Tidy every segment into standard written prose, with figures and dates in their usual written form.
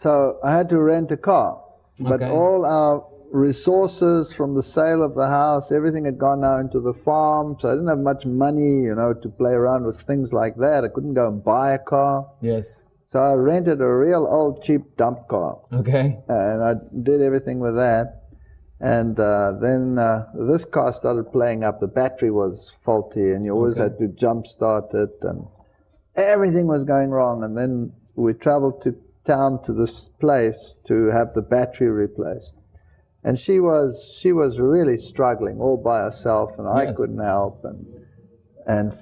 So I had to rent a car. But all our resources from the sale of the house, everything had gone now into the farm, so I didn't have much money, to play around with things like that. I couldn't go and buy a car. Yes. So I rented a real old cheap dump car. Okay. And I did everything with that. And then this car started playing up. The battery was faulty, and you always had to jump start it, and everything was going wrong. And then we traveled to town to this place to have the battery replaced. And she was really struggling all by herself, and I couldn't help, and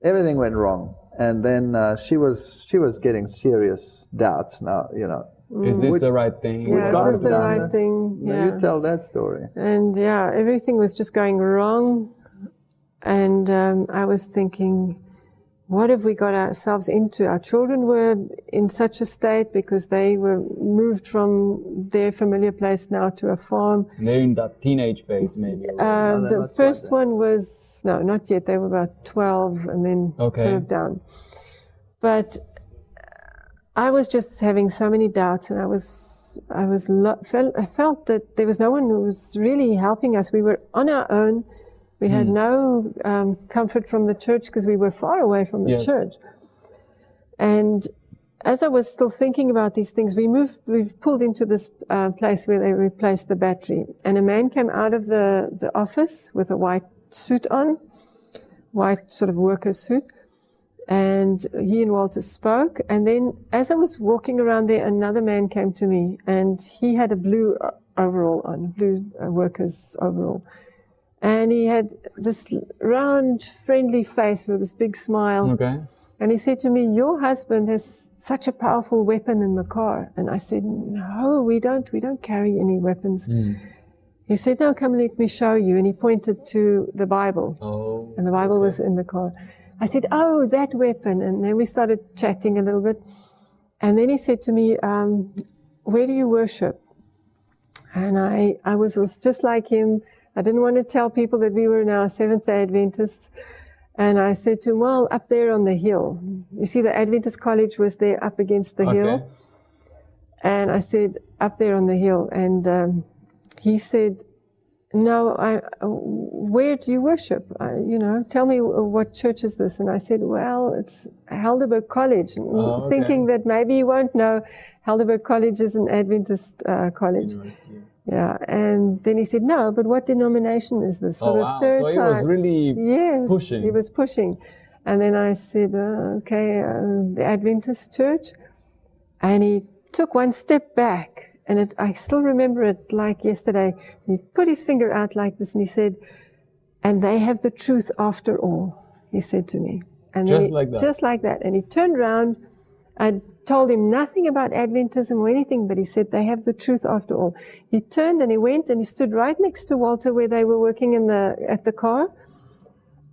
everything went wrong. And then she was getting serious doubts now, Is this the right thing? Yeah, is this the right thing? Yeah. You tell that story. And everything was just going wrong. And I was thinking, what have we got ourselves into? Our children were in such a state because they were moved from their familiar place now to a farm. They're in that teenage phase, maybe. The first one was, no, not yet. They were about 12 and then sort of down. But I was just having so many doubts, and I felt that there was no one who was really helping us. We were on our own. We had no comfort from the church because we were far away from the church. And as I was still thinking about these things, we pulled into this place where they replaced the battery. And a man came out of the office with a white suit on, white sort of worker suit. And he and Walter spoke. And then as I was walking around there, another man came to me, and he had a blue overall on, blue worker's overall. And he had this round, friendly face with this big smile. Okay. And he said to me, "Your husband has such a powerful weapon in the car." And I said, "No, we don't carry any weapons." He said, "No, come, let me show you." And he pointed to the Bible. And the Bible was in the car. I said, "Oh, that weapon." And then we started chatting a little bit. And then he said to me, "Where do you worship?" And I was just like him. I didn't want to tell people that we were now Seventh-day Adventists. And I said to him, "Well, up there on the hill." You see, the Adventist college was there up against the hill. And I said, "Up there on the hill." And he said, "No, where do you worship? Tell me, what church is this?" And I said, "Well, it's Helderberg College," thinking that maybe you won't know. Helderberg College is an Adventist college. Yeah, and then he said, "No, but what denomination is this?" For the third time. So he was really pushing. He was pushing. And then I said, the Adventist church. And he took one step back. And I still remember it like yesterday. He put his finger out like this, and he said, "And they have the truth after all," he said to me. And just like that? Just like that. And he turned around. I told him nothing about Adventism or anything, but he said, "They have the truth after all." He turned and he went and he stood right next to Walter where they were working at the car.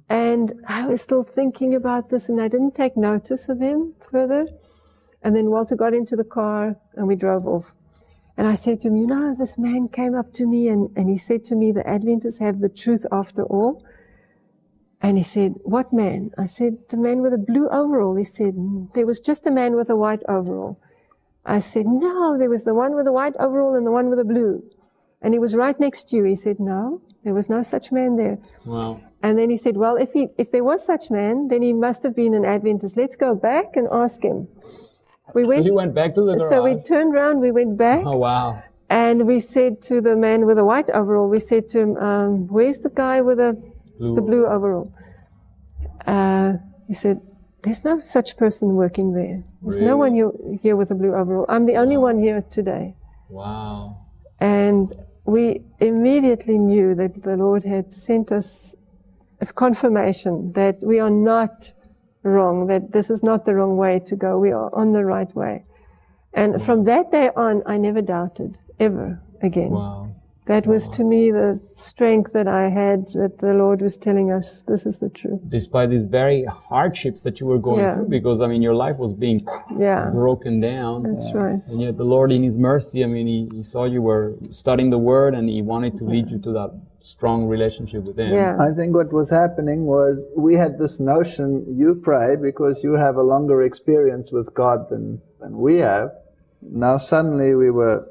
And I was still thinking about this, and I didn't take notice of him further. And then Walter got into the car and we drove off. And I said to him, "This man came up to me and he said to me, the Adventists have the truth after all." And he said, "What man?" I said, "The man with a blue overall." He said, "There was just a man with a white overall." I said, "No, there was the one with the white overall and the one with the blue. And he was right next to you." He said, "No, there was no such man there." Wow. And then he said, "Well, if there was such man, then he must have been an Adventist. Let's go back and ask him." So he went back to the garage? So we turned around, we went back. Oh, wow. And we said to the man with the white overall, we said to him, "Where's the guy with the blue overall?" He said, "There's no such person working there. There's no one here with a blue overall. I'm the only one here today." Wow. And we immediately knew that the Lord had sent us a confirmation that we are not wrong, that this is not the wrong way to go. We are on the right way. And from that day on, I never doubted, ever again. Wow. That was to me the strength that I had, that the Lord was telling us, this is the truth. Despite these very hardships that you were going through, because, your life was being broken down. That's right. And yet the Lord, in His mercy, He saw you were studying the Word, and He wanted to lead you to that strong relationship with Him. Yeah. I think what was happening was we had this notion, you prayed because you have a longer experience with God than we have. now suddenly we were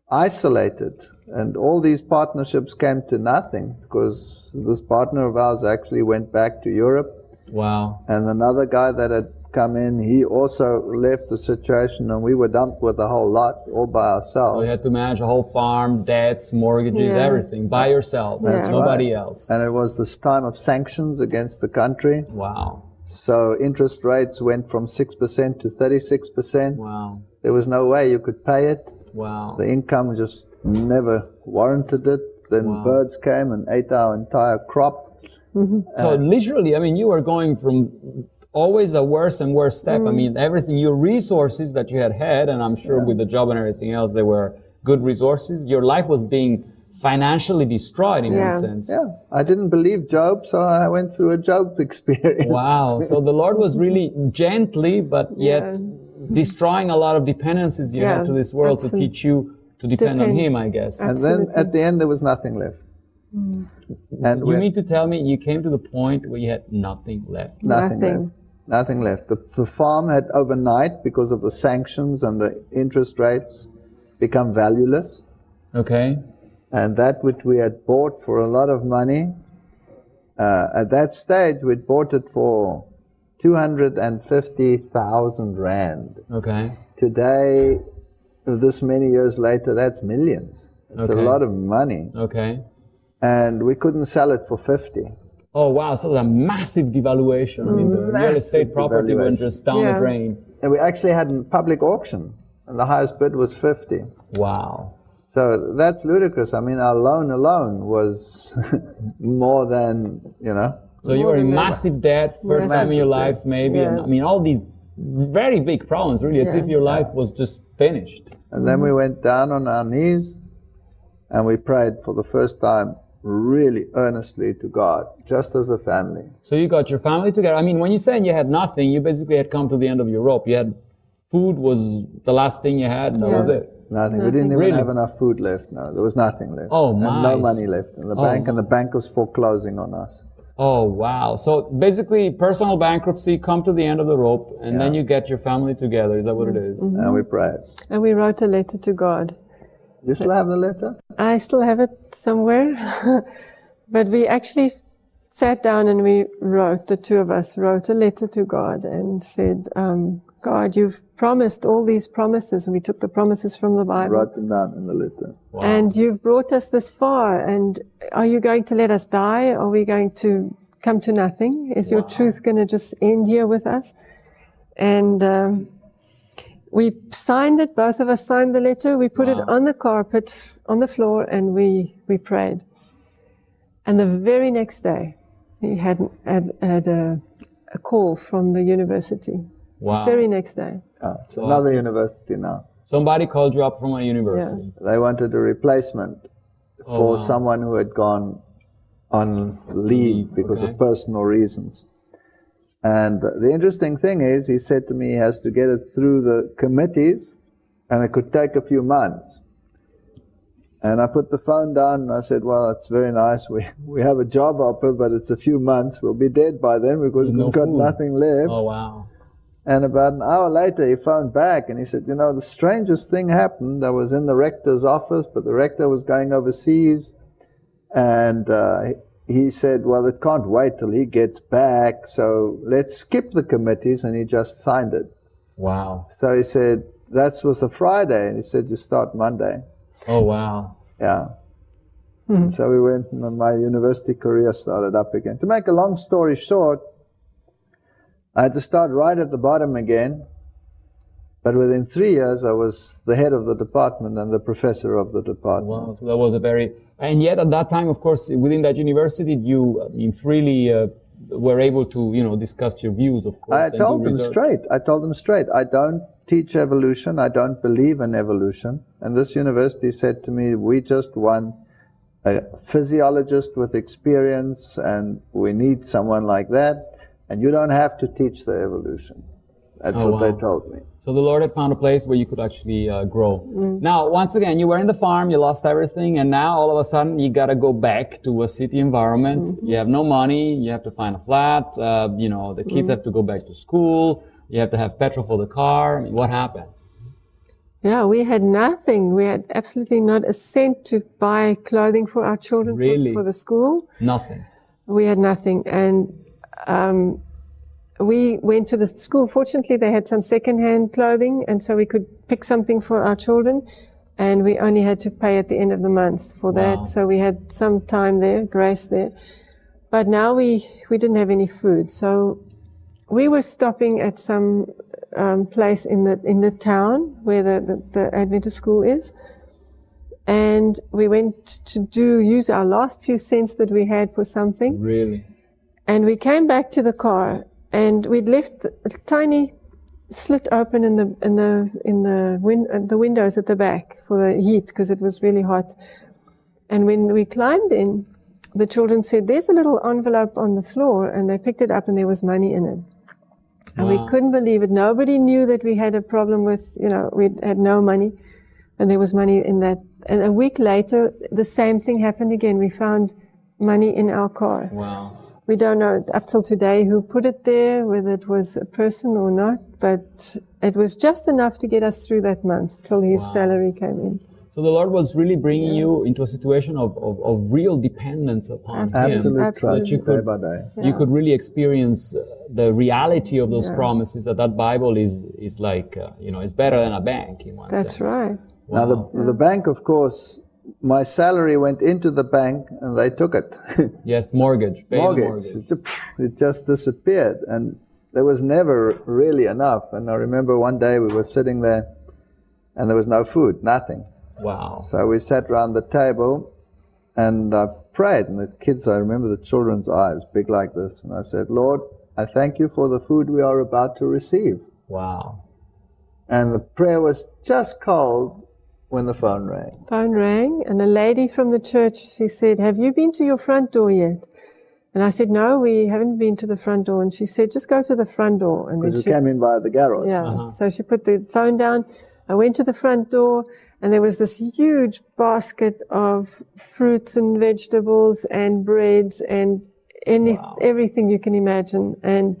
isolated, and all these partnerships came to nothing because this partner of ours actually went back to Europe. Wow. And another guy that had come in, he also left the situation, and we were dumped with the whole lot all by ourselves. So you had to manage a whole farm, debts, mortgages, everything by yourself. That's nobody else. And it was this time of sanctions against the country. Wow. So interest rates went from 6% to 36%. Wow. There was no way you could pay it. Wow. The income just never warranted it. Then birds came and ate our entire crop. So literally, I mean, you were going from always a worse and worse step. I mean, everything, your resources that you had, and I'm sure with the job and everything else, they were good resources. Your life was being financially destroyed in one sense. Yeah, I didn't believe Job, so I went through a Job experience. Wow. So the Lord was really gently, but yet destroying a lot of dependencies you had to this world to teach you to depend on Him, I guess. And then at the end, there was nothing left. And you mean to tell me you came to the point where you had nothing left? Nothing left. The farm had overnight, because of the sanctions and the interest rates, become valueless. Okay. And that which we had bought for a lot of money, at that stage, we'd bought it for 250,000 rand. Okay. Today, this many years later, that's millions. It's a lot of money. Okay. And we couldn't sell it for 50. Oh, wow. So a massive devaluation. I mean, the real estate property went just down the drain. And we actually had a public auction, and the highest bid was 50. Wow. So that's ludicrous. I mean, our loan alone was more than, So you were in massive debt, first time in your lives maybe, and I mean, all these very big problems, really. It's as if your life was just finished. And then we went down on our knees, and we prayed for the first time really earnestly to God, just as a family. So you got your family together. I mean, when you said you had nothing, you basically had come to the end of your rope. You had food was the last thing you had, and that was it. Nothing. We didn't even have enough food left. No, there was nothing left. Oh, my. And no money left in the bank, and the bank was foreclosing on us. Oh, wow. So basically, personal bankruptcy, come to the end of the rope, and then you get your family together. Is that what it is? And we prayed. And we wrote a letter to God. You still have the letter? I still have it somewhere. But we actually sat down and we wrote, the two of us wrote a letter to God and said, God, you've promised all these promises. We took the promises from the Bible. Wrote them down in the letter. Wow. And you've brought us this far. And are you going to let us die? Are we going to come to nothing? Is your truth going to just end here with us? And we signed it. Both of us signed the letter. We put it on the carpet, on the floor, and we prayed. And the very next day, he had a call from the university. Wow. Very next day. It's another university now. Somebody called you up from a university. Yeah. They wanted a replacement for someone who had gone on leave because of personal reasons. And the interesting thing is, he said to me he has to get it through the committees, and it could take a few months. And I put the phone down and I said, well, it's very nice. We have a job offer, but it's a few months. We'll be dead by then because we've got nothing left. Oh, wow. And about an hour later, he phoned back and he said, the strangest thing happened. I was in the rector's office, but the rector was going overseas. And he said, well, it can't wait till he gets back, so let's skip the committees. And he just signed it. Wow. So he said, that was a Friday. And he said, you start Monday. Oh, wow. Yeah. And so we went, and my university career started up again. To make a long story short, I had to start right at the bottom again, but within 3 years I was the head of the department and the professor of the department. Wow, so that was and yet at that time, of course, within that university, you freely were able to, discuss your views, of course. I told them straight. I don't teach evolution. I don't believe in evolution. And this university said to me, we just want a physiologist with experience, and we need someone like that. And you don't have to teach the evolution. That's what they told me. So the Lord had found a place where you could actually grow. Now, once again, you were in the farm, you lost everything, and now all of a sudden you got to go back to a city environment. You have no money, you have to find a flat, the kids have to go back to school, you have to have petrol for the car. I mean, what happened? Yeah, we had nothing. We had absolutely not a cent to buy clothing for our children Really? for the school. Nothing. We had nothing. And we went to the school. Fortunately, they had some second-hand clothing, and so we could pick something for our children. And we only had to pay at the end of the month for Wow. that. So we had some time there, grace there. But now we didn't have any food. So we were stopping at some place in the town where the Adventist school is. And we went to use our last few cents that we had for something. Really? And we came back to the car, and we'd left a tiny slit open in the windows at the back for the heat, because it was really hot. And when we climbed in, the children said, "There's a little envelope on the floor," and they picked it up, and there was money in it. And Wow. we couldn't believe it. Nobody knew that we had a problem with, we had no money, and there was money in that. And a week later, the same thing happened again. We found money in our car. Wow. We don't know up till today who put it there, whether it was a person or not, but it was just enough to get us through that month till his salary came in. So the Lord was really bringing you into a situation of real dependence upon Him. Absolute So that trust you day could, by day. you could really experience the reality of those promises, that Bible is like, it's better than a bank in one That's sense. right. Now the bank, of course, my salary went into the bank and they took it. Yes, mortgage. Pay the mortgage. It just disappeared, and there was never really enough. And I remember one day we were sitting there and there was no food, nothing. Wow. So we sat around the table and I prayed, and the kids, I remember the children's eyes, big like this, and I said, "Lord, I thank you for the food we are about to receive." Wow. And the prayer was just cold when the phone rang. Phone rang, and a lady from the church, she said, "Have you been to your front door yet?" And I said, "No, we haven't been to the front door." And she said, "Just go to the front door." And Because we came in by the garage. Yeah, so she put the phone down. I went to the front door, and there was this huge basket of fruits and vegetables and breads and everything you can imagine. And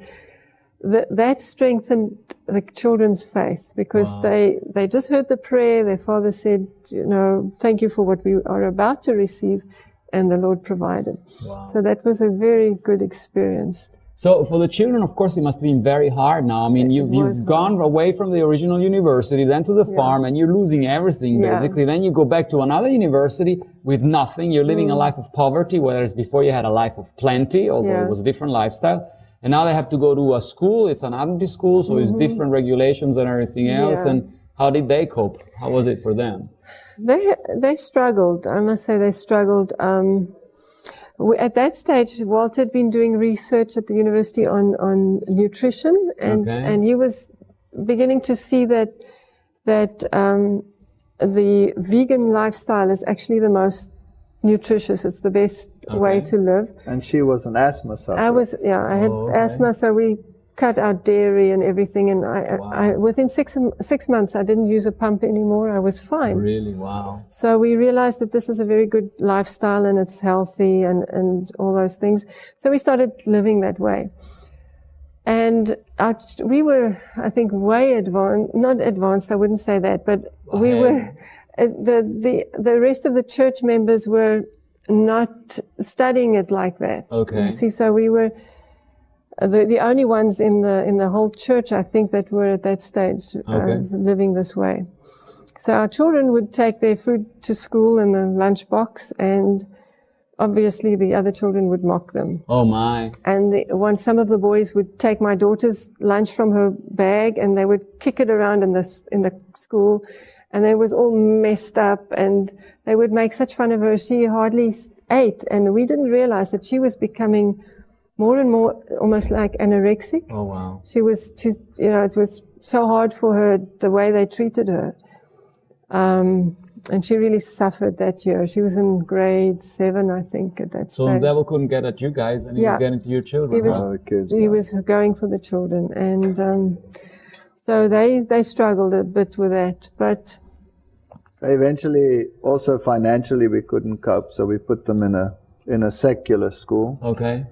that strengthened the children's faith, because they just heard the prayer. Their father said, "Thank you for what we are about to receive," and the Lord provided. Wow. So that was a very good experience. So for the children, of course, it must have been very hard now. I mean, you've gone away from the original university, then to the farm, and you're losing everything, basically. Then you go back to another university with nothing. You're living a life of poverty, whereas before you had a life of plenty, although it was a different lifestyle. And now they have to go to a school. It's an Adventist school, so it's different regulations and everything else. Yeah. And how did they cope? How was it for them? They struggled. I must say they struggled. At that stage, Walter had been doing research at the university on nutrition, and he was beginning to see that the vegan lifestyle is actually the most nutritious. It's the best way to live. And she was an asthma sufferer. I had asthma, so we cut out dairy and everything, and I within 6 months I didn't use a pump anymore. I was fine. Really? Wow. So we realized that this is a very good lifestyle, and it's healthy and all those things. So we started living that way. And we were, I think, way advanced, not advanced, I wouldn't say that, but we were, the rest of the church members were not studying it like that. Okay. You see, so we were the only ones in the whole church, I think, that were at that stage living this way. So our children would take their food to school in the lunchbox, and obviously the other children would mock them. Oh my. And some of the boys would take my daughter's lunch from her bag, and they would kick it around in the school, and it was all messed up, and they would make such fun of her. She hardly ate, and we didn't realize that she was becoming more and more almost like anorexic. Oh wow. She was it was so hard for her the way they treated her. And she really suffered that year. She was in grade 7, I think, at that stage. So the devil couldn't get at you guys, and he was getting to your children. He was going for the children, and so they struggled a bit with that. But eventually, also financially, we couldn't cope, so we put them in a secular school. Okay.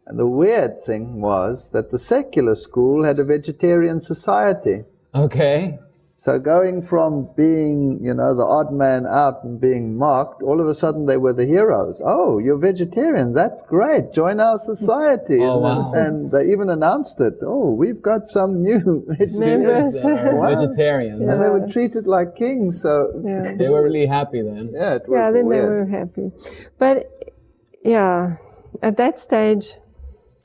And the weird thing was that the secular school had a vegetarian society. Okay. So going from being, you know, the odd man out and being mocked, all of a sudden they were the heroes. Oh, you're vegetarian. That's great. Join our society. Oh, wow. And they even announced it. Oh, we've got some new Members. Vegetarian. And they were treated like kings. So Yeah. They were really happy then. yeah, it was Yeah, then they weird. were happy. But yeah, at that stage,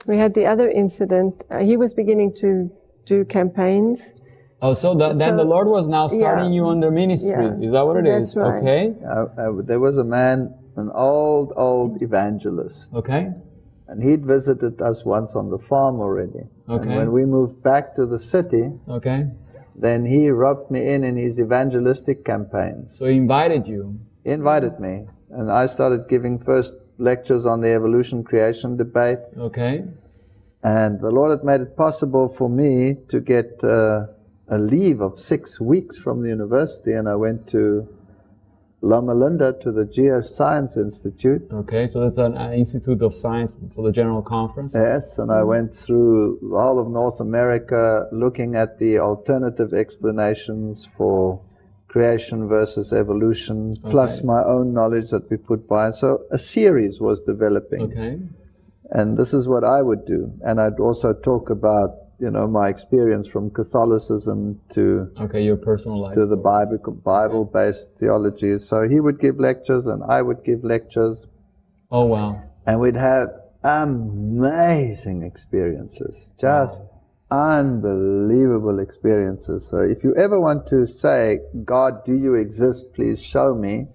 we had the other incident. He was beginning to do campaigns. Oh, so then the Lord was now starting you on the ministry. Yeah, Is that what it is? that's right. Okay. There was a man, an old evangelist. Okay. And he'd visited us once on the farm already. Okay. And when we moved back to the city, Okay. then he roped me in his evangelistic campaigns. So he invited you. He invited me, and I started giving first lectures on the evolution creation debate. Okay. And the Lord had made it possible for me to get a leave of 6 weeks from the university, and I went to Loma Linda to the Geoscience Institute. Okay, so that's an Institute of Science for the General Conference. Yes, and I went through the whole of North America looking at the alternative explanations for creation versus evolution, plus my own knowledge that we put by. So a series was developing. Okay. And this is what I would do. And I'd also talk about, you know, my experience from Catholicism to your personal life. to the Bible-based theology. So he would give lectures and I would give lectures. Oh, wow. And we'd have amazing experiences, just unbelievable experiences. So if you ever want to say, God, do you exist? Please show me.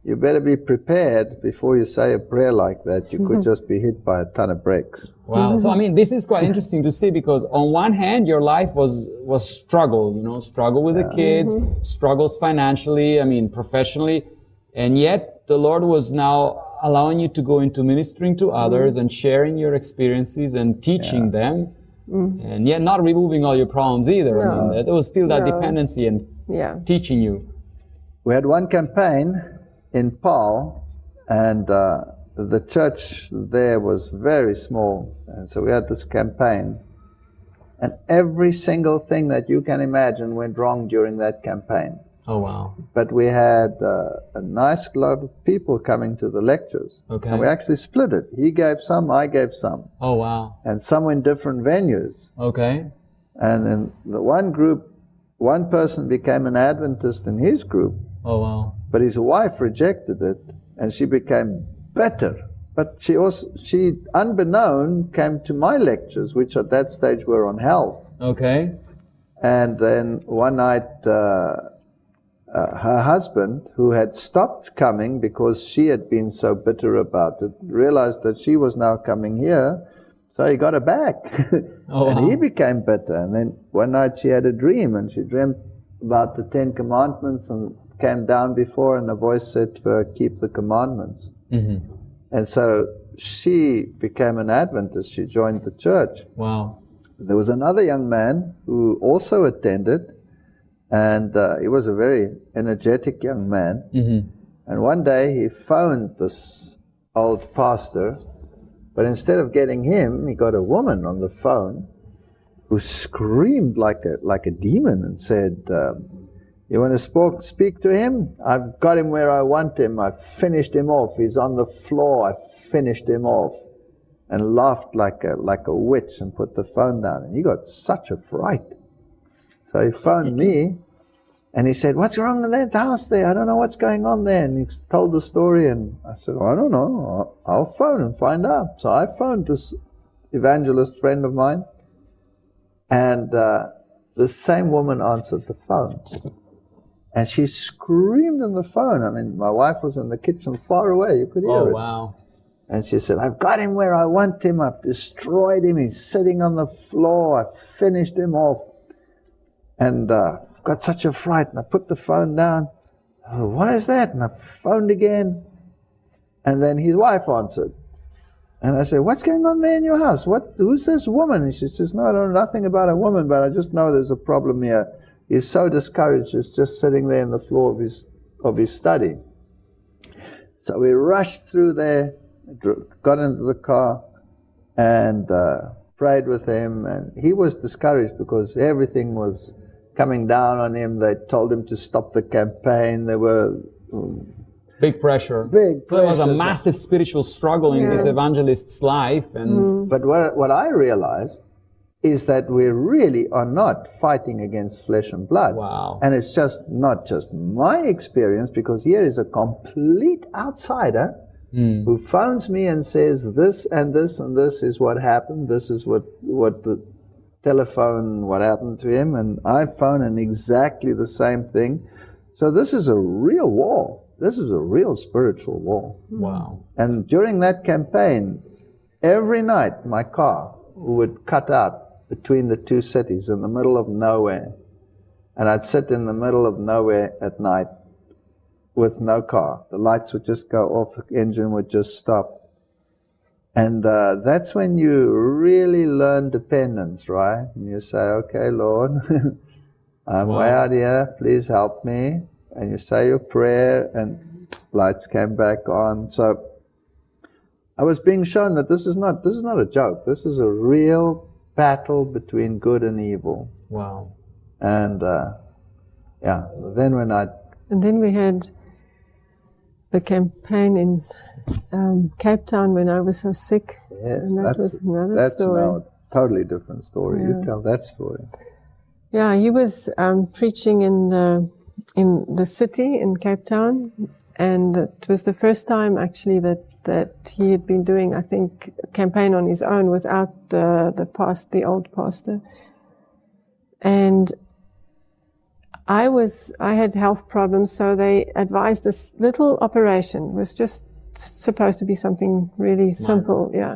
You better be prepared before you say a prayer like that. You could just be hit by a ton of bricks. Wow. So, I mean, this is quite interesting to see because on one hand, your life was struggle, you know, struggle with the kids, struggles financially, I mean, professionally. And yet the Lord was now allowing you to go into ministering to others and sharing your experiences and teaching them. And yet not removing all your problems either. I mean, there was still that dependency and teaching you. We had one campaign in Paul, and the church there was very small, and so we had this campaign, and every single thing that you can imagine went wrong during that campaign. Oh, wow. But we had a nice lot of people coming to the lectures, Okay. and we actually split it. He gave some, I gave some, Oh, wow. and some in different venues. Okay. And in the one group, one person became an Adventist in his group, Oh, wow. but his wife rejected it, and she became bitter. But she unbeknown, came to my lectures, which at that stage were on health. Okay. And then one night, her husband, who had stopped coming because she had been so bitter about it, realized that she was now coming here, so he got her back. Oh, and wow. he became bitter. And then one night she had a dream, and she dreamt about the 10 Commandments and came down before, and a voice said to her, keep the commandments. Mm-hmm. And so she became an Adventist. She joined the church. Wow. There was another young man who also attended, and he was a very energetic young man. Mm-hmm. And one day he phoned this old pastor, but instead of getting him, he got a woman on the phone who screamed like a demon and said, you want to speak to him? I've got him where I want him. I've finished him off. He's on the floor. I've finished him off. And laughed like a witch and put the phone down. And he got such a fright. So he phoned me, and he said, what's wrong in that house there? I don't know what's going on there. And he told the story, and I said, I don't know. I'll phone and find out. So I phoned this evangelist friend of mine, and the same woman answered the phone. And she screamed in the phone. I mean, my wife was in the kitchen far away. You could hear it. Oh, wow. And she said, I've got him where I want him. I've destroyed him. He's sitting on the floor. I've finished him off. And I've got such a fright. And I put the phone down. Oh, what is that? And I phoned again. And then his wife answered. And I said, what's going on there in your house? Who's this woman? And she says, no, I don't know nothing about a woman, but I just know there's a problem here. He's so discouraged. He's just sitting there on the floor of his study. So we rushed through there, got into the car, and prayed with him. And he was discouraged because everything was coming down on him. They told him to stop the campaign. There were big pressure. big So there was a pressures. massive spiritual struggle in this evangelist's life. And But what I realized is that we really are not fighting against flesh and blood. Wow. And it's just not just my experience, because here is a complete outsider who phones me and says this and this and this is what happened. This is what the telephone, what happened to him. And I phone and exactly the same thing. So this is a real war. This is a real spiritual war. wow. And during that campaign, every night my car would cut out between the two cities in the middle of nowhere. And I'd sit in the middle of nowhere at night with no car. The lights would just go off, the engine would just stop. And that's when you really learn dependence, right? And you say, okay, Lord, I'm way out here, please help me. And you say your prayer, and lights came back on. So I was being shown that this is not a joke. This is a real battle between good and evil. Wow. And And then we had the campaign in Cape Town when I was so sick. yes, And that was another story. Now a totally different story. You tell that story. Yeah, he was preaching in the city in Cape Town, and it was the first time actually that he had been doing, I think, a campaign on his own without the old pastor. And I had health problems, so they advised this little operation. It was just supposed to be something really simple, yeah.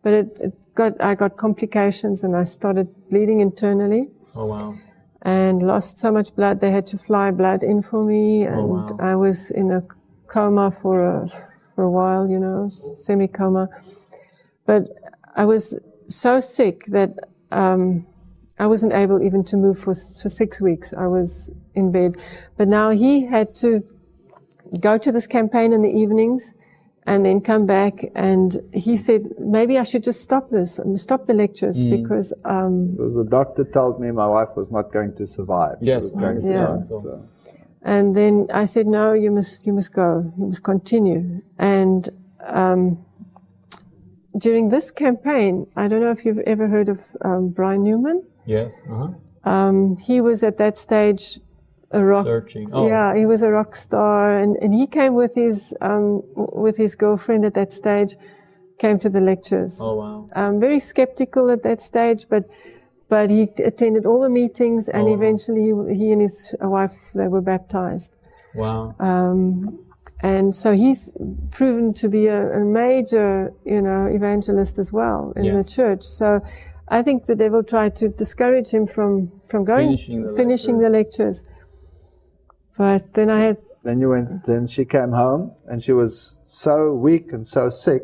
Okay. But I got complications, and I started bleeding internally. Oh, wow. And lost so much blood, they had to fly blood in for me, and I was in a coma for a while, semi-coma. But I was so sick that I wasn't able even to move for 6 weeks. I was in bed. But now he had to go to this campaign in the evenings and then come back, and he said, maybe I should just stop the lectures, because The doctor told me my wife was not going to survive. Yes, She was going to die, so. And then I said, no, you must go, you must continue. And during this campaign, I don't know if you've ever heard of Brian Newman. Yes. He was at that stage a rock. Searching. Yeah, he was a rock star, and he came with his girlfriend at that stage, came to the lectures. Oh, wow. Very skeptical at that stage, but he attended all the meetings, and eventually he and his wife, they were baptized. Wow. And so he's proven to be a major, evangelist as well in the church. So I think the devil tried to discourage him from going, finishing the lectures. But then Then she came home, and she was so weak and so sick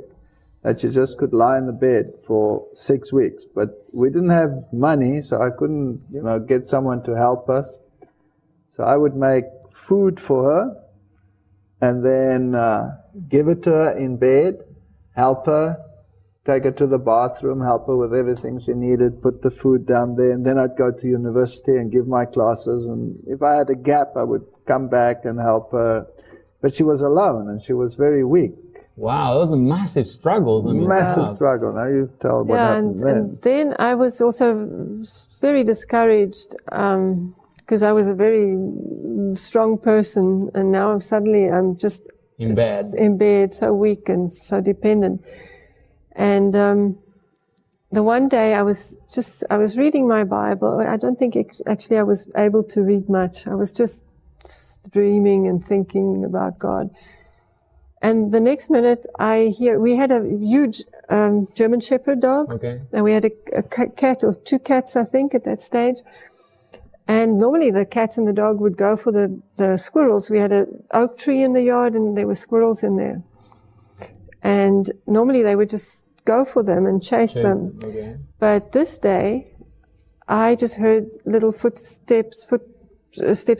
that she just could lie in the bed for 6 weeks. But we didn't have money, so I couldn't, get someone to help us. So I would make food for her, and then give it to her in bed, help her, take her to the bathroom, help her with everything she needed, put the food down there, and then I'd go to university and give my classes, and if I had a gap, I would come back and help her. But she was alone, and she was very weak. Wow, those are massive struggles. Massive struggle. Now you tell what happened then. And then I was also very discouraged, because I was a very strong person, and now suddenly I'm just In bed. in bed, so weak and so dependent. And the one day I was reading my Bible. I don't think actually I was able to read much. I was just dreaming and thinking about God. And the next minute we had a huge German Shepherd dog. Okay. And we had a cat or 2 cats, I think, at that stage. And normally the cats and the dog would go for the squirrels. We had an oak tree in the yard, and there were squirrels in there. And normally they would just go for them and chase them. Okay. But this day, I just heard little footsteps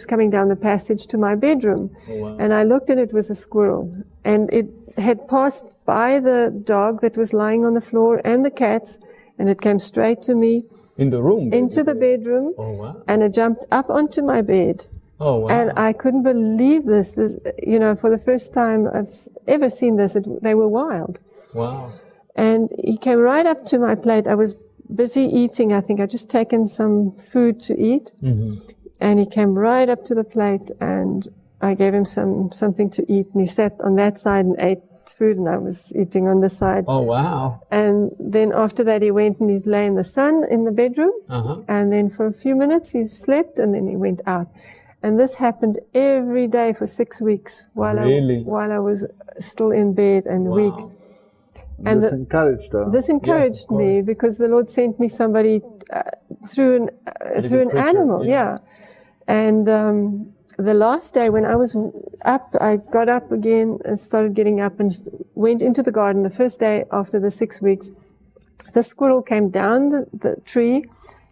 coming down the passage to my bedroom. Oh, wow. And I looked, and it was a squirrel. And it had passed by the dog that was lying on the floor and the cats, and it came straight to me. In the room? into the bedroom, Oh, wow. and it jumped up onto my bed. Oh, wow. And I couldn't believe this. You know, for the first time I've ever seen this, they were wild. Wow. And he came right up to my plate. I was busy eating. I think I'd just taken some food to eat. Mm-hmm. And he came right up to the plate, and I gave him something to eat. And he sat on that side and ate food, and I was eating on the side. Oh, wow. And then after that, he went and he lay in the sun in the bedroom. Uh-huh. And then for a few minutes, he slept, and then he went out. And this happened every day for 6 weeks while I was still in bed and Wow. weak. And this encouraged her. This encouraged me because the Lord sent me somebody through an animal, yeah. And the last day when I was up, I got up again and started getting up and went into the garden. The first day after the 6 weeks, the squirrel came down the tree,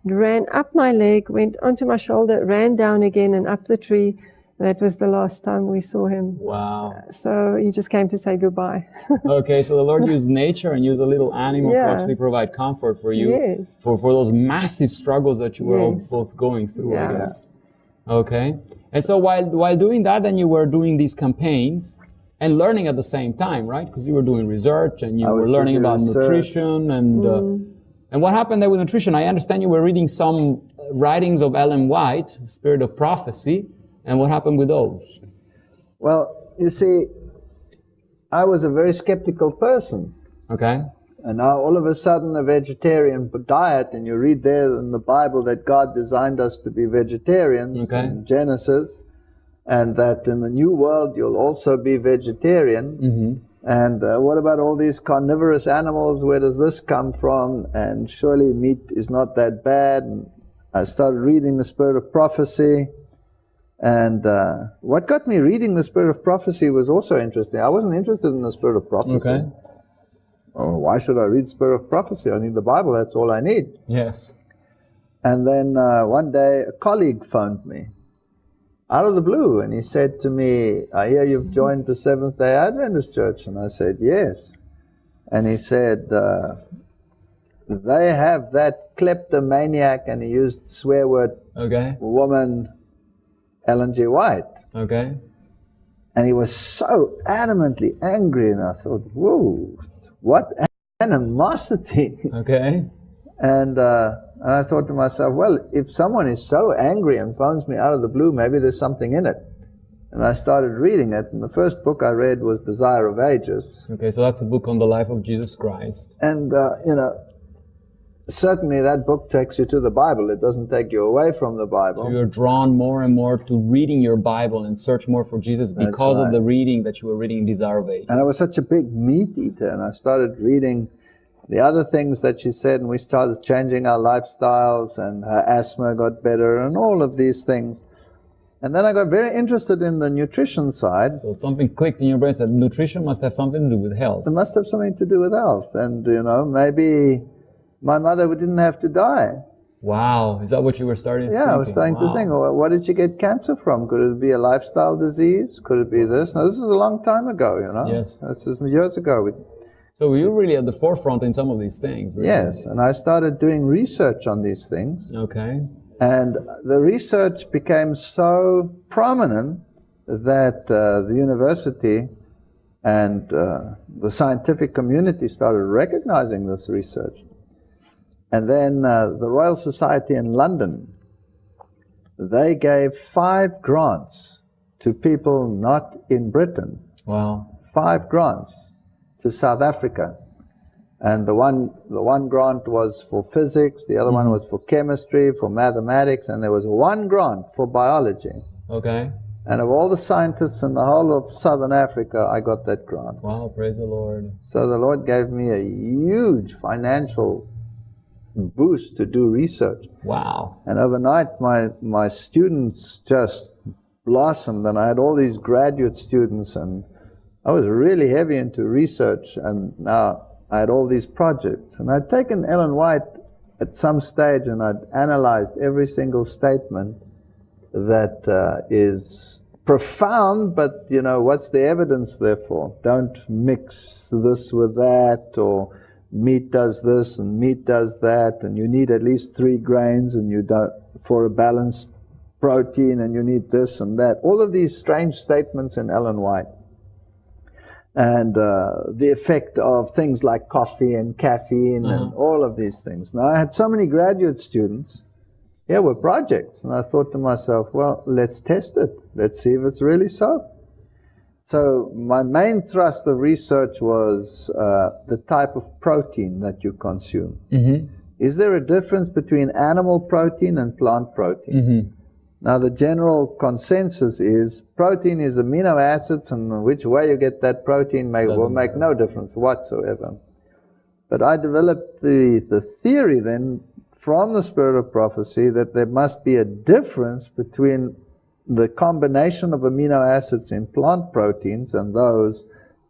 ran up my leg, went onto my shoulder, ran down again and up the tree. That was the last time we saw him. Wow. So he just came to say goodbye. Okay, so the Lord used nature and used a little animal to Yeah. actually provide comfort for you. Yes. For those massive struggles that you were all Yes. both going through, I Yeah. guess. Okay. And so while doing that, then you were doing these campaigns and learning at the same time, right? Because you were doing research and you I were was learning busy about research. nutrition and what happened there with nutrition? I understand you were reading some writings of Ellen White, Spirit of Prophecy, and what happened with those? Well, you see, I was a very skeptical person. Okay. And now all of a sudden a vegetarian diet, and you read there in the Bible that God designed us to be vegetarians Okay. in Genesis, and that in the new world you'll also be vegetarian. Mm-hmm. And what about all these carnivorous animals? Where does this come from? And surely meat is not that bad. And I started reading the Spirit of Prophecy. And what got me reading the Spirit of Prophecy was also interesting. I wasn't interested in the Spirit of Prophecy. Okay. Oh, why should I read Spirit of Prophecy? I need the Bible, that's all I need. Yes. And then one day a colleague phoned me out of the blue, and he said to me, I hear you've joined the Seventh-day Adventist Church. And I said, yes. And he said, they have that kleptomaniac, and he used the swear word, Okay. woman, Ellen G. White. Okay. And he was so adamantly angry, and I thought, whoa, what animosity. Okay. And I thought to myself, well, if someone is so angry and phones me out of the blue, maybe there's something in it. And I started reading it, and the first book I read was Desire of Ages. Okay, so that's a book on the life of Jesus Christ. And, you know, certainly that book takes you to the Bible. It doesn't take you away from the Bible. So you're drawn more and more to reading your Bible and search more for Jesus because of right. the reading that you were reading in Desire of Ages. And I was such a big meat eater, and I started reading the other things that she said, and we started changing our lifestyles, and her asthma got better, and all of these things. And then I got very interested in the nutrition side. So something clicked in your brain, said nutrition must have something to do with health. It must have something to do with health, and, you know, maybe my mother didn't have to die. Wow, is that what you were starting to Yeah, think? I was starting to think, well, what did she get cancer from? Could it be a lifestyle disease? Could it be this? Now, this is a long time ago, you know. Yes. This is years ago. So you're really at the forefront in some of these things. Really. Yes, and I started doing research on these things. Okay. And the research became so prominent that the university and the scientific community started recognizing this research. And then the Royal Society in London, they gave 5 grants to people not in Britain. Wow. 5 grants to South Africa. And the one grant was for physics, the other one was for chemistry, for mathematics, and there was one grant for biology. Okay. And of all the scientists in the whole of Southern Africa, I got that grant. Wow, praise the Lord. So the Lord gave me a huge financial boost to do research. Wow. And overnight, my students just blossomed, and I had all these graduate students, and I was really heavy into research, and now I had all these projects. And I'd taken Ellen White at some stage, and I'd analyzed every single statement that is profound, but, you know, what's the evidence there for? Don't mix this with that, or meat does this and meat does that, and you need at least 3 grains, and you do, for a balanced protein, and you need this and that. All of these strange statements in Ellen White. And the effect of things like coffee and caffeine and all of these things. Now, I had so many graduate students here with projects, and I thought to myself, well, let's test it. Let's see if it's really so. So my main thrust of research was the type of protein that you consume. Is there a difference between animal protein and plant protein? Now, the general consensus is protein is amino acids, and which way you get that protein will make no difference whatsoever. But I developed the theory then from the spirit of prophecy that there must be a difference between the combination of amino acids in plant proteins and those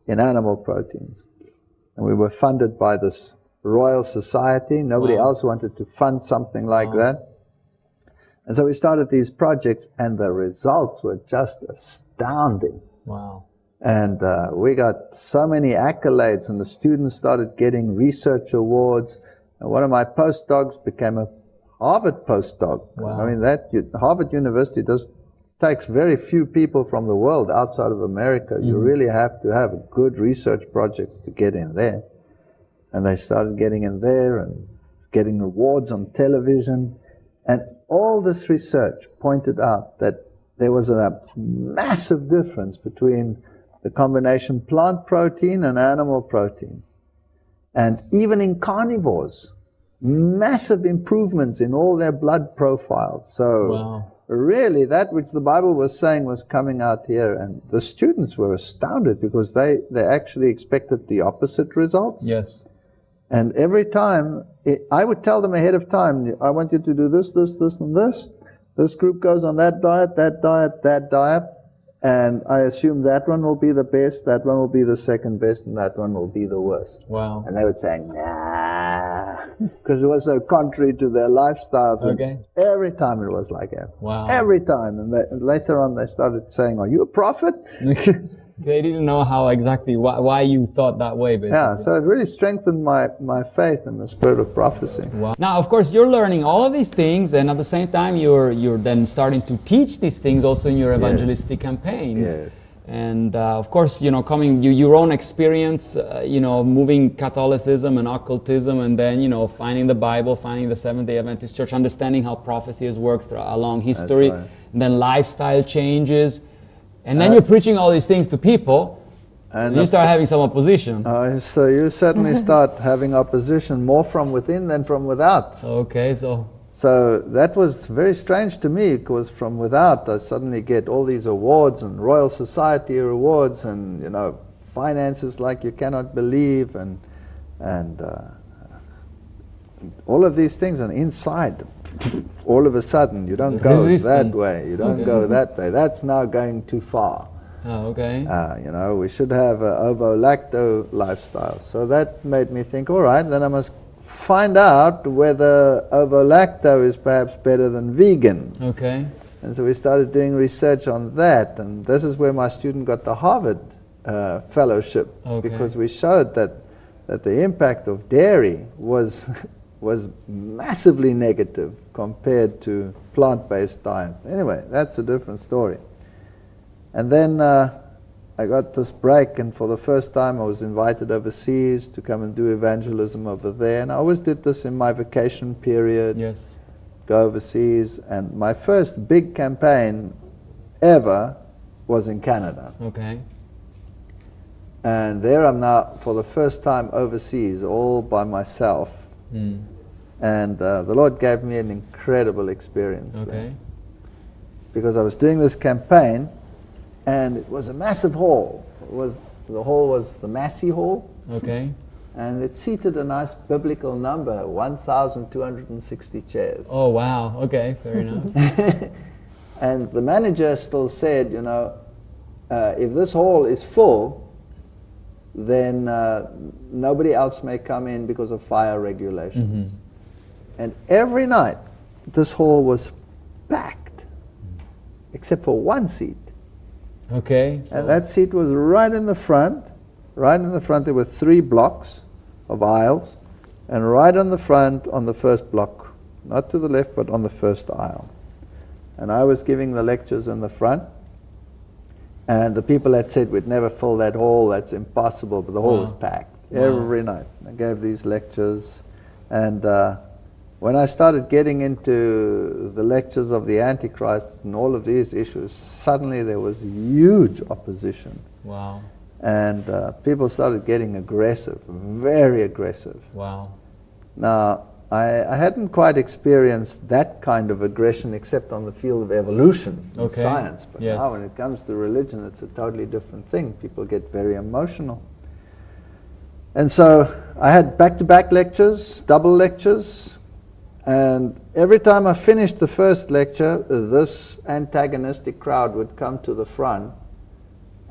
in animal proteins. And we were funded by this Royal Society. Nobody else wanted to fund something like that. And so we started these projects, and the results were just astounding. Wow. And we got so many accolades, and the students started getting research awards. And one of my postdocs became a Harvard postdoc. Wow. I mean, Harvard University takes very few people from the world outside of America. You really have to have good research projects to get in there. And they started getting in there and getting awards on television. And all this research pointed out that there was a massive difference between the combination plant protein and animal protein. And even in carnivores, massive improvements in all their blood profiles. So really, that which the Bible was saying was coming out here. And the students were astounded because they actually expected the opposite results. Yes. And every time, I would tell them ahead of time, I want you to do this, this, this, and this. This group goes on that diet, that diet, that diet. And I assume that one will be the best, that one will be the second best, and that one will be the worst. Wow. And they would say, nah, because it was so contrary to their lifestyles. Okay. Every time it was like that. Wow. Every time. And later on they started saying, are you a prophet? They didn't know how exactly, why you thought that way, basically. Yeah, so it really strengthened my faith in the spirit of prophecy. Wow. Now, of course, you're learning all of these things, and at the same time, you're then starting to teach these things also in your evangelistic campaigns. Yes. And of course, coming your own experience, moving Catholicism and occultism, and then finding the Bible, finding the Seventh-day Adventist Church, understanding how prophecy has worked along history, That's right. and then lifestyle changes. And then you're preaching all these things to people, and you start having some opposition. So you certainly start having opposition more from within than from without. Okay, so that was very strange to me, because from without I suddenly get all these awards and Royal Society awards and finances like you cannot believe and all of these things, and inside all of a sudden you don't go that way, you don't go that way. That's now going too far. Oh, okay. We should have an ovo-lacto lifestyle. So that made me think, all right, then I must find out whether ovo-lacto is perhaps better than vegan. Okay. And so we started doing research on that, and this is where my student got the Harvard fellowship, because we showed that the impact of dairy was massively negative compared to plant-based diet. Anyway, that's a different story. And then I got this break, and for the first time I was invited overseas to come and do evangelism over there. And I always did this in my vacation period. Yes. Go overseas. And my first big campaign ever was in Canada. Okay. And there I'm now for the first time overseas, all by myself. And the Lord gave me an incredible experience there. Because I was doing this campaign, and it was a massive hall. The hall was the Massey Hall. Okay. And it seated a nice biblical number, 1,260 chairs. Oh, wow. Okay, fair enough. And the manager still said, if this hall is full, then nobody else may come in because of fire regulations. And every night, this hall was packed, except for one seat. Okay. And that seat was right in the front. Right in the front, there were 3 blocks of aisles, and right on the front, on the first block, not to the left, but on the first aisle. And I was giving the lectures in the front, and the people had said we'd never fill that hall, that's impossible, but the hall was packed every night. I gave these lectures, and when I started getting into the lectures of the Antichrist and all of these issues, suddenly there was huge opposition. Wow. And people started getting aggressive, very aggressive. Wow. Now, I hadn't quite experienced that kind of aggression except on the field of evolution and science. But now when it comes to religion, it's a totally different thing. People get very emotional. And so I had back-to-back lectures, double lectures, and every time I finished the first lecture, this antagonistic crowd would come to the front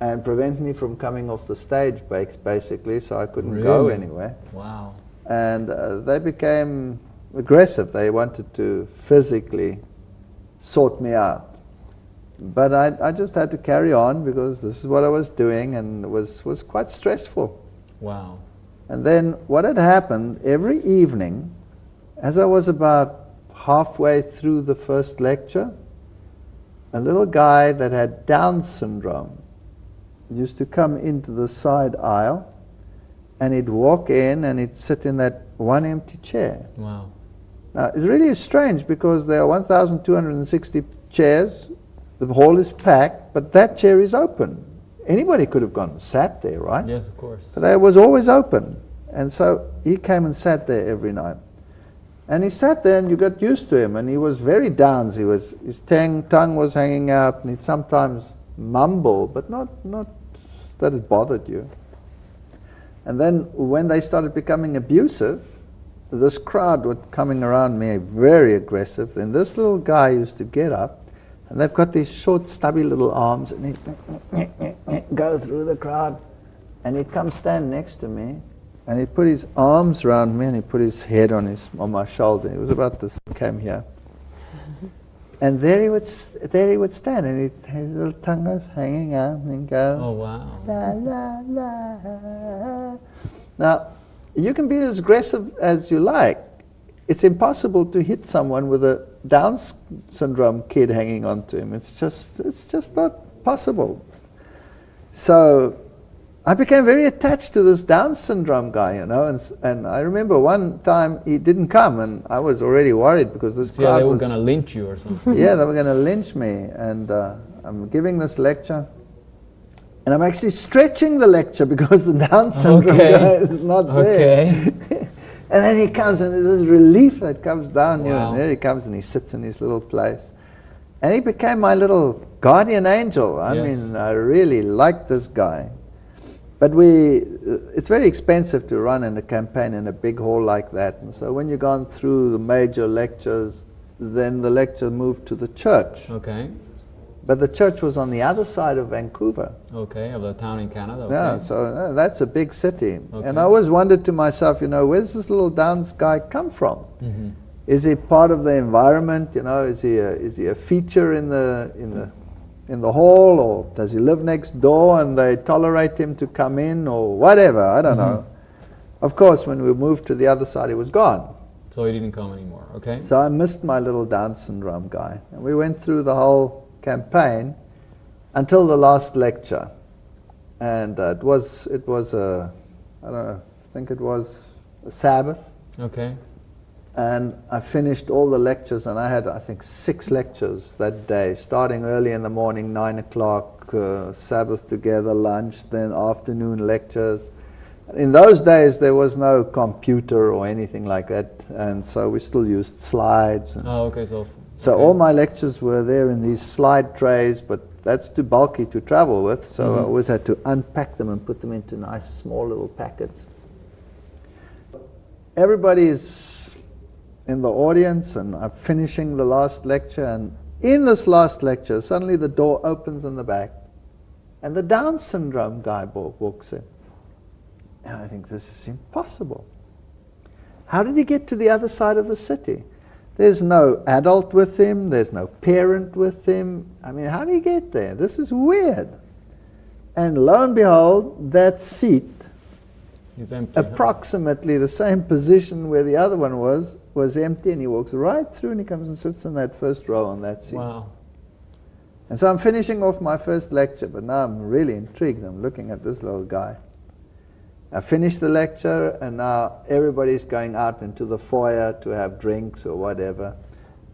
and prevent me from coming off the stage, basically, so I couldn't go anywhere. Wow. And they became aggressive. They wanted to physically sort me out. But I just had to carry on because this is what I was doing, and it was quite stressful. Wow. And then what had happened, every evening, as I was about halfway through the first lecture, a little guy that had Down syndrome used to come into the side aisle, and he'd walk in and he'd sit in that one empty chair. Wow. Now, it's really strange because there are 1,260 chairs, the hall is packed, but that chair is open. Anybody could have gone and sat there, right? Yes, of course. But it was always open. And so he came and sat there every night. And he sat there and you got used to him, and he was very Downs. His tongue was hanging out, and he'd sometimes mumble, but not that it bothered you. And then when they started becoming abusive, this crowd was coming around me, very aggressive, and this little guy used to get up, and they've got these short, stubby little arms, and he'd go through the crowd, and he'd come stand next to me, and he'd put his arms around me, and he'd put his head on my shoulder. It was about this, came here. And there he would stand, and his little tongue was hanging out, and go, oh wow. La, la, la. Now, you can be as aggressive as you like. It's impossible to hit someone with a Down syndrome kid hanging on to him. It's just not possible. So I became very attached to this Down syndrome guy, you know, and I remember one time he didn't come, and I was already worried because this crowd they were going to lynch you or something. Yeah, they were going to lynch me, and I'm giving this lecture, and I'm actually stretching the lecture because the Down syndrome guy is not there. And then he comes, and there's this relief that comes down you, and there he comes, and he sits in his little place. And he became my little guardian angel. I mean, I really liked this guy. But it's very expensive to run in a campaign in a big hall like that. And so when you've gone through the major lectures, then the lecture moved to the church. Okay. But the church was on the other side of Vancouver. Okay, of the town in Canada. Okay. Yeah, so that's a big city. Okay. And I always wondered to myself, you know, where's this little Downs guy come from? Mm-hmm. Is he part of the environment? You know, is he a feature in the hall, or does he live next door and they tolerate him to come in, or whatever? I don't know. Of course, when we moved to the other side, he was gone. So he didn't come anymore. Okay. So I missed my little Down syndrome guy, and we went through the whole campaign until the last lecture, and it was a, I don't know, I think it was a Sabbath. Okay. And I finished all the lectures, and I had, I think, 6 lectures that day, starting early in the morning, 9 o'clock, Sabbath together, lunch, then afternoon lectures. In those days, there was no computer or anything like that, and so we still used slides. Oh, okay, So all my lectures were there in these slide trays, but that's too bulky to travel with, so I always had to unpack them and put them into nice small little packets. Everybody's in the audience, and I'm finishing the last lecture, and in this last lecture, suddenly the door opens in the back, and the Down syndrome guy walks in. And I think, this is impossible. How did he get to the other side of the city? There's no adult with him, there's no parent with him. I mean, how did he get there? This is weird. And lo and behold, that seat He's empty. approximately the same position where the other one was empty, and he walks right through and he comes and sits in that first row on that seat. Wow. And so I'm finishing off my first lecture, but now I'm really intrigued. I'm looking at this little guy. I finished the lecture, and now everybody's going out into the foyer to have drinks or whatever.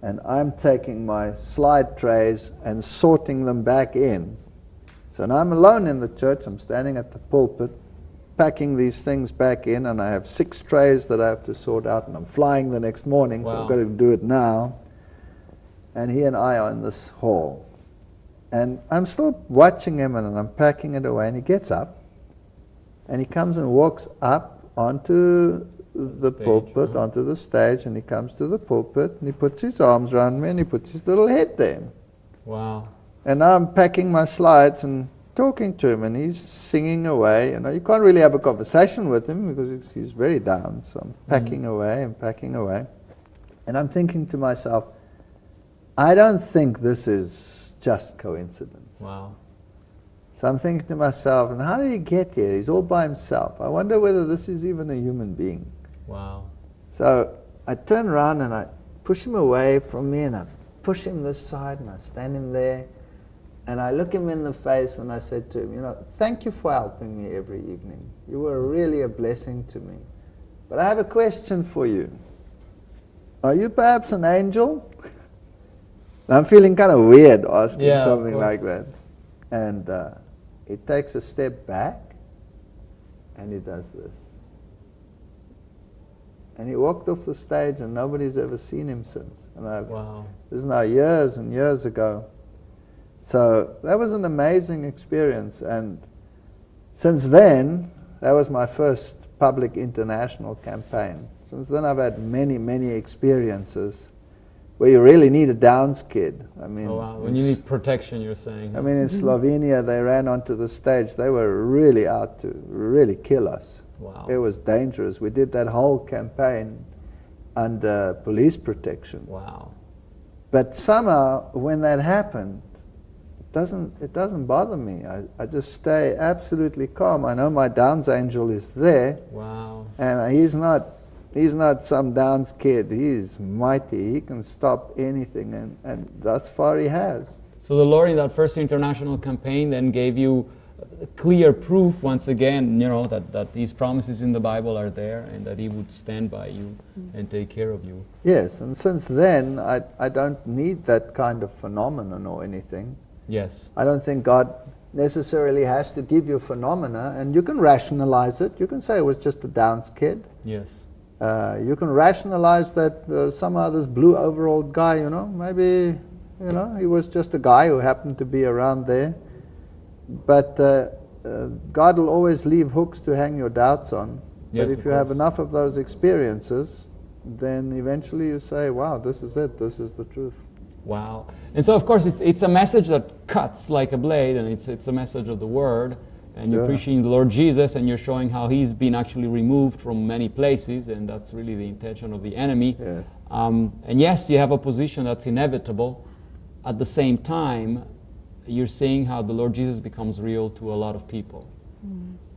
And I'm taking my slide trays and sorting them back in. So now I'm alone in the church. I'm standing at the pulpit, packing these things back in, and I have 6 trays that I have to sort out, and I'm flying the next morning, so I've got to do it now. And he and I are in this hall. And I'm still watching him, and I'm packing it away, and he gets up, and he comes and walks up onto the pulpit, onto the stage, and he comes to the pulpit, and he puts his arms around me, and he puts his little head there. Wow. And now I'm packing my slides and talking to him, and he's singing away. You know, you can't really have a conversation with him because he's very down. So I'm packing away and packing away. And I'm thinking to myself, I don't think this is just coincidence. Wow. So I'm thinking to myself, and how did he get here? He's all by himself. I wonder whether this is even a human being. Wow. So I turn around and I push him away from me, and I push him this side, and I stand him there, and I look him in the face, and I said to him, you know, thank you for helping me every evening. You were really a blessing to me. But I have a question for you. Are you perhaps an angel? I'm feeling kind of weird asking something like that. And he takes a step back, and he does this. And he walked off the stage, and nobody's ever seen him since. And this is now years and years ago. So that was an amazing experience. And since then, that was my first public international campaign. Since then, I've had many, many experiences where you really need a Downs kid. I mean, when you need protection, you're saying. I mean, in Slovenia, they ran onto the stage. They were really out to really kill us. Wow. It was dangerous. We did that whole campaign under police protection. Wow. But somehow, when that happened, it doesn't bother me. I just stay absolutely calm. I know my Downs angel is there. Wow. And he's not some Downs kid. He's mighty. He can stop anything, and thus far he has. So the Lord in that first international campaign then gave you clear proof once again, you know, that these promises in the Bible are there, and that He would stand by you and take care of you. Yes, and since then I don't need that kind of phenomenon or anything. Yes. I don't think God necessarily has to give you phenomena, and you can rationalize it. You can say it was just a Downs kid. Yes. You can rationalize that somehow this blue overalled guy, you know, maybe, you know, he was just a guy who happened to be around there. But God will always leave hooks to hang your doubts on. Yes, but if you have enough of those experiences, then eventually you say, wow, this is it, this is the truth. Wow. And so, of course, it's a message that cuts like a blade, and it's a message of the Word. And you're preaching the Lord Jesus, and you're showing how He's been actually removed from many places, and that's really the intention of the enemy. Yes. And yes, you have opposition that's inevitable. At the same time, you're seeing how the Lord Jesus becomes real to a lot of people.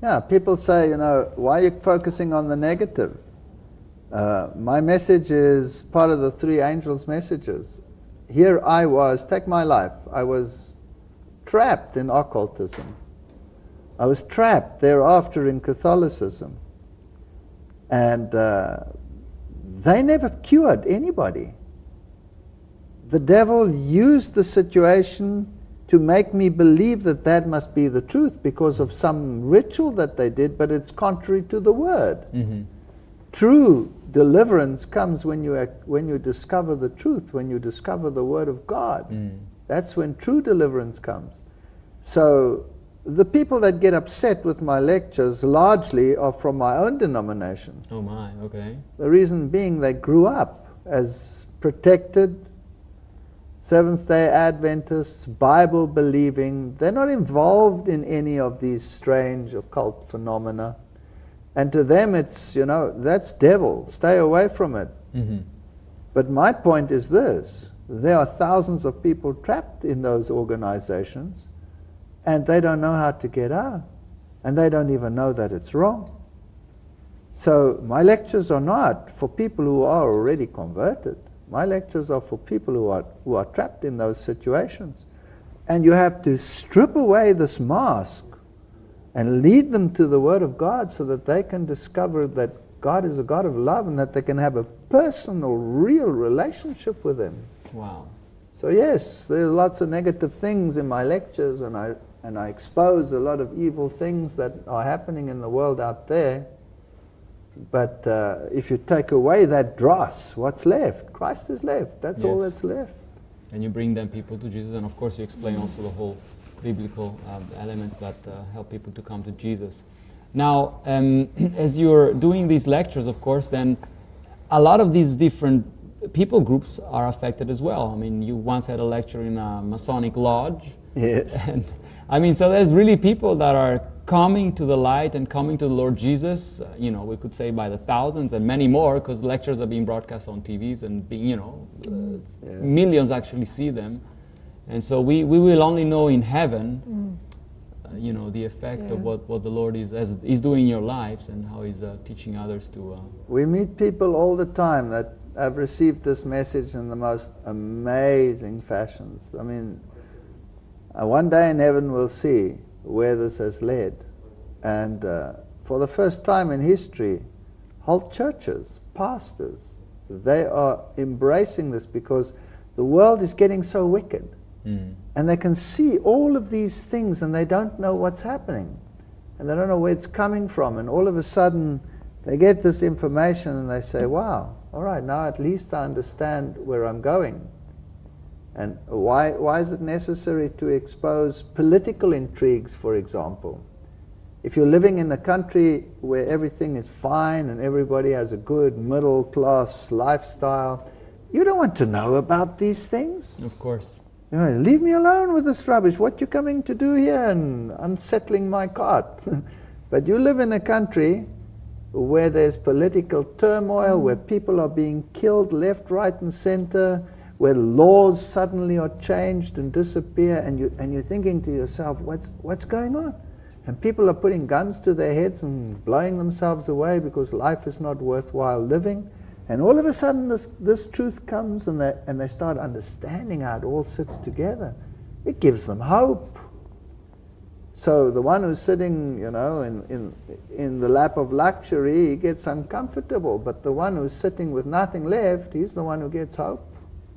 Yeah, people say, you know, why are you focusing on the negative? My message is part of the 3 angels' messages. Here I was, take my life, I was trapped in occultism. I was trapped thereafter in Catholicism. And they never cured anybody. The devil used the situation to make me believe that that must be the truth because of some ritual that they did, but it's contrary to the Word. Mm-hmm. True deliverance comes when you discover the truth, when you discover the Word of God. That's when true deliverance comes. So the people that get upset with my lectures largely are from my own denomination. Oh my, okay. The reason being they grew up as protected Seventh-day Adventists, Bible-believing. They're not involved in any of these strange occult phenomena. And to them it's, you know, that's devil. Stay away from it. Mm-hmm. But my point is this. There are thousands of people trapped in those organizations, and they don't know how to get out. And they don't even know that it's wrong. So my lectures are not for people who are already converted. My lectures are for people who are trapped in those situations. And you have to strip away this mask and lead them to the Word of God so that they can discover that God is a God of love and that they can have a personal, real relationship with Him. Wow. So yes, there are lots of negative things in my lectures, and I expose a lot of evil things that are happening in the world out there. But if you take away that dross, what's left? Christ is left. That's all that's left. And you bring them people to Jesus, and of course you explain also the whole biblical elements that help people to come to Jesus. Now, as you're doing these lectures, of course, then a lot of these different people groups are affected as well. I mean, you once had a lecture in a Masonic lodge. Yes. And I mean, so there's really people that are coming to the light and coming to the Lord Jesus, you know, we could say by the thousands and many more, because lectures are being broadcast on TVs and being, you know, millions actually see them. And so we will only know in heaven, you know, the effect of what the Lord is doing in your lives and how He's teaching others to... We meet people all the time that have received this message in the most amazing fashions. I mean, one day in heaven we'll see where this has led. And for the first time in history, whole churches, pastors, they are embracing this because the world is getting so wicked. And they can see all of these things and they don't know what's happening. And they don't know where it's coming from. And all of a sudden, they get this information and they say, wow, all right, now at least I understand where I'm going. And why is it necessary to expose political intrigues, for example? If you're living in a country where everything is fine and everybody has a good middle-class lifestyle, you don't want to know about these things. Of course. You know, leave me alone with this rubbish. What you coming to do here and unsettling my cart? But you live in a country where there's political turmoil, where people are being killed left, right, and center, where laws suddenly are changed and disappear, and you're thinking to yourself, what's going on? And people are putting guns to their heads and blowing themselves away because life is not worthwhile living. And all of a sudden this truth comes and they start understanding how it all sits together. It gives them hope. So the one who's sitting, you know, in the lap of luxury, he gets uncomfortable. But the one who's sitting with nothing left, he's the one who gets hope.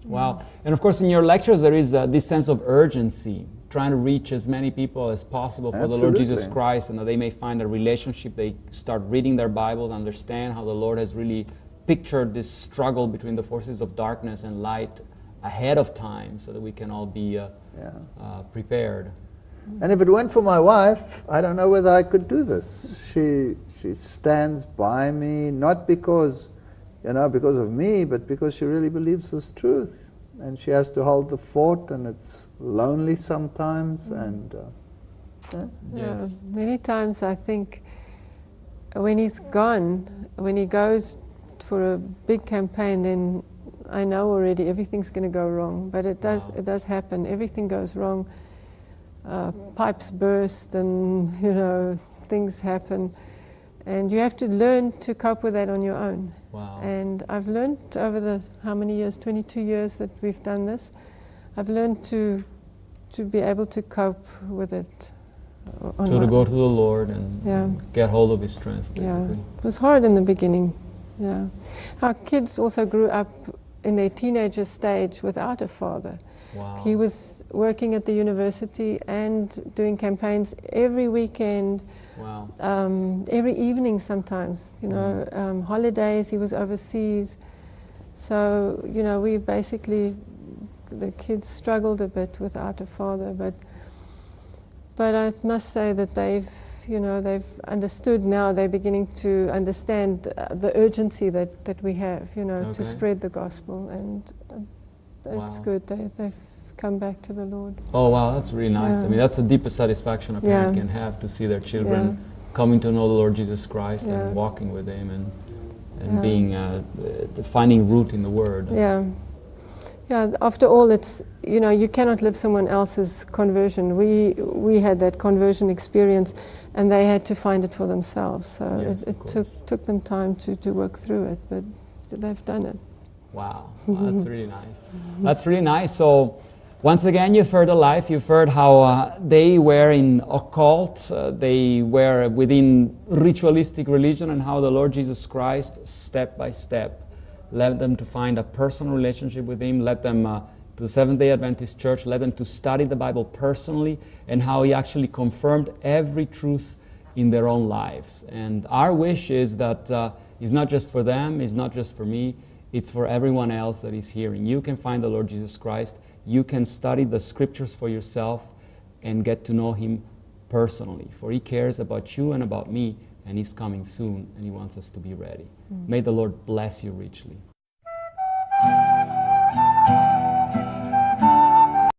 Wow. And of course in your lectures there is this sense of urgency, trying to reach as many people as possible for the Lord Jesus Christ, and that they may find a relationship. They start reading their Bibles, understand how the Lord has really pictured this struggle between the forces of darkness and light ahead of time, so that we can all be prepared. And if it weren't for my wife, I don't know whether I could do this. She stands by me, not because, you know, because of me, but because she really believes this truth. And she has to hold the fort, and it's lonely sometimes. And many times I think when he's gone, when he goes for a big campaign, then I know already everything's going to go wrong. But it does happen. Everything goes wrong. Pipes burst, and you know, things happen, and you have to learn to cope with that on your own. Wow. And I've learned over the how many years, 22 years that we've done this, I've learned to be able to cope with it. So to go to the Lord and get hold of His strength, basically. Yeah, it was hard in the beginning. Yeah, our kids also grew up in their teenager stage without a father. Wow. He was working at the university and doing campaigns every weekend. Wow. Every evening sometimes, you know, holidays, he was overseas. So, you know, we basically, the kids struggled a bit without a father, but I must say that they've understood now, they're beginning to understand the urgency that we have, you know, to spread the gospel, and it's good. They've come back to the Lord. Oh wow, that's really nice. I mean, that's the deepest satisfaction a parent can have, to see their children coming to know the Lord Jesus Christ and walking with Him and being finding root in the Word. Yeah, Yeah, after all, it's, you know, you cannot live someone else's conversion. We had that conversion experience, and they had to find it for themselves. So Yes, it took them time to work through it, but they've done it. Wow, that's really nice. That's really nice. So, once again, you've heard the life. You've heard how they were in occult, they were within ritualistic religion, and how the Lord Jesus Christ, step by step, led them to find a personal relationship with Him, led them to the Seventh-day Adventist Church, led them to study the Bible personally, and how He actually confirmed every truth in their own lives. And our wish is that it's not just for them, it's not just for me, it's for everyone else that is hearing. You can find the Lord Jesus Christ, you can study the Scriptures for yourself and get to know Him personally, for He cares about you and about me, and He's coming soon, and He wants us to be ready. May the Lord bless you richly.